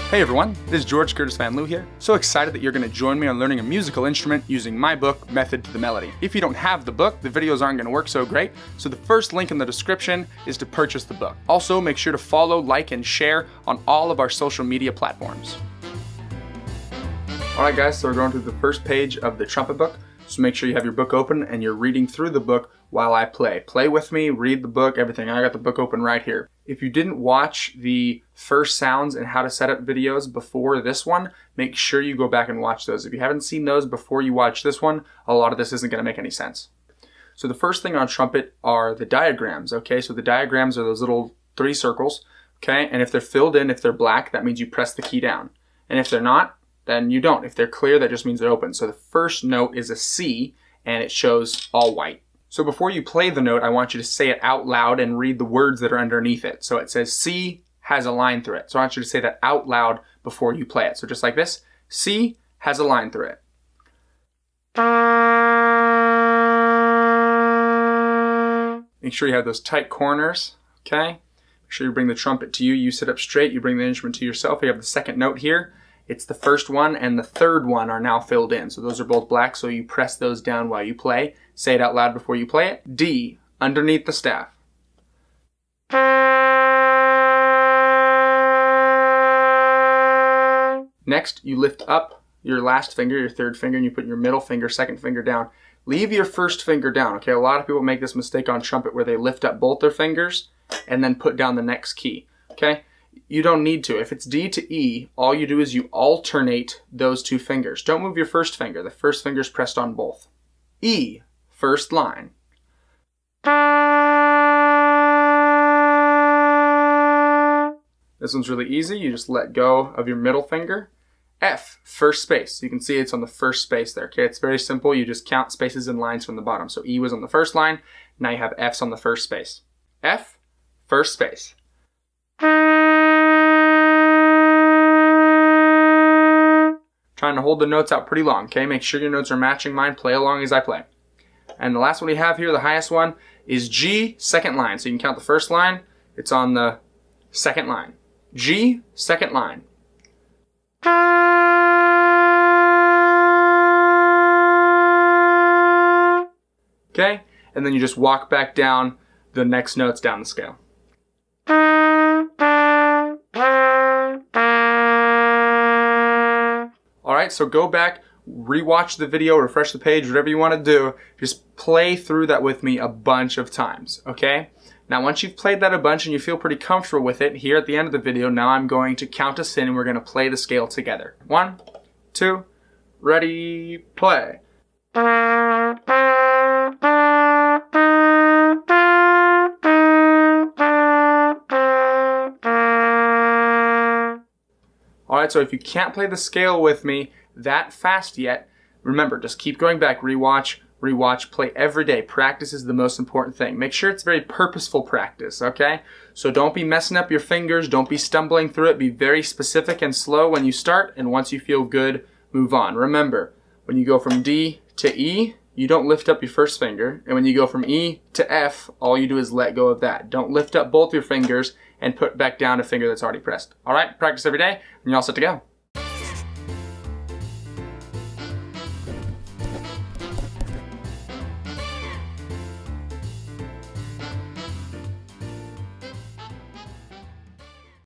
Hey everyone, this is George Curtis Van Loo here. So excited that you're going to join me on learning a musical instrument using my book, Method to the Melody. If you don't have the book, the videos aren't going to work so great, so the first link in the description is to purchase the book. Also, make sure to follow, like, and share on all of our social media platforms. Alright guys, so we're going through the first page of the trumpet book. So make sure you have your book open and you're reading through the book while I play. Play with me, read the book, everything. I got the book open right here. If you didn't watch the first sounds and how to set up videos before this one, make sure you go back and watch those. If you haven't seen those before you watch this one, a lot of this isn't going to make any sense. So the first thing on trumpet are the diagrams, okay? So the diagrams are those little 3 circles, okay? And if they're filled in, if they're black, that means you press the key down. And if they're not, then you don't. If they're clear, that just means they're open. So the first note is a C, and it shows all white. So before you play the note, I want you to say it out loud and read the words that are underneath it. So it says C has a line through it. So I want you to say that out loud before you play it. So just like this, C has a line through it. Make sure you have those tight corners, okay? Make sure you bring the trumpet to you. You sit up straight, you bring the instrument to yourself. You have the second note here. It's the first one and the third one are now filled in. So those are both black, so you press those down while you play. Say it out loud before you play it. D, underneath the staff. Next, you lift up your last finger, your third finger, and you put your middle finger, second finger down. Leave your first finger down, okay? A lot of people make this mistake on trumpet where they lift up both their fingers and then put down the next key, okay? You don't need to. If it's D to E, all you do is you alternate those 2 fingers. Don't move your first finger. The first finger is pressed on both. E, first line. This one's really easy. You just let go of your middle finger. F, first space. You can see it's on the first space there. Okay, it's very simple. You just count spaces and lines from the bottom. So E was on the first line. Now you have F's on the first space. F, first space. Trying to hold the notes out pretty long, okay? Make sure your notes are matching mine. Play along as I play. And the last one we have here, the highest one, is G, second line. So you can count the first line. It's on the second line. G, second line. Okay? And then you just walk back down the next notes down the scale. Alright, so go back, rewatch the video, refresh the page, whatever you want to do. Just play through that with me a bunch of times, okay? Now once you've played that a bunch and you feel pretty comfortable with it, here at the end of the video, now I'm going to count us in and we're going to play the scale together. 1, 2, ready, play. Alright, so if you can't play the scale with me that fast yet, remember, just keep going back, rewatch, play every day. Practice is the most important thing. Make sure it's very purposeful practice, okay? So don't be messing up your fingers, don't be stumbling through it, be very specific and slow when you start, and once you feel good, move on. Remember, when you go from D to E, you don't lift up your first finger, and when you go from E to F, all you do is let go of that. Don't lift up both your fingers and put back down a finger that's already pressed. Alright, practice every day, and you're all set to go.